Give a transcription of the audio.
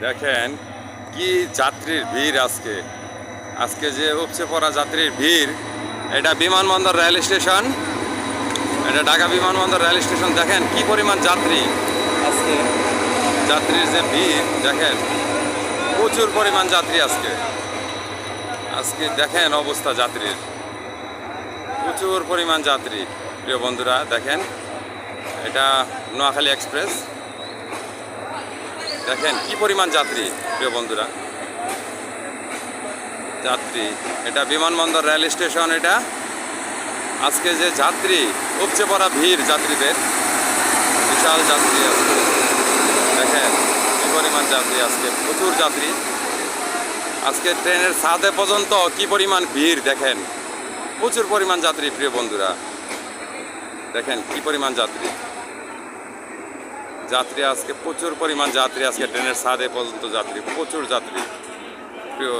দেখেন কি যাত্রীর ভিড় আজকে। আজকে যে উপচে পড়া যাত্রীর ভিড়, এটা বিমানবন্দর রেল স্টেশন, এটা ঢাকা বিমানবন্দর রেল স্টেশন। দেখেন কি পরিমাণ যাত্রী আজকে, যাত্রীর যে ভিড় দেখেন, প্রচুর পরিমাণ যাত্রী আজকে। আজকে দেখেন অবস্থা যাত্রীর, প্রচুর পরিমাণ যাত্রী। প্রিয় বন্ধুরা দেখেন, এটা নোয়াখালী এক্সপ্রেস। দেখেন কি পরিমাণ যাত্রী প্রিয় বন্ধুরা, যাত্রী। এটা বিমানবন্দর রেল স্টেশন। এটা আজকে যে যাত্রী, উপচে পড়া ভিড় যাত্রীদের, বিশাল যাত্রী আজকে। দেখেন কি পরিমাণ যাত্রী আজকে, প্রচুর যাত্রী আজকে। ট্রেনের ছাদে পর্যন্ত কি পরিমাণ ভিড় দেখেন, প্রচুর পরিমাণ যাত্রী প্রিয় বন্ধুরা। দেখেন কি পরিমাণ যাত্রী, যাত্রী আজকে প্রচুর পরিমাণ যাত্রী আজকে ট্রেনের ছাদে পর্যন্ত যাত্রী, প্রচুর যাত্রী প্রিয়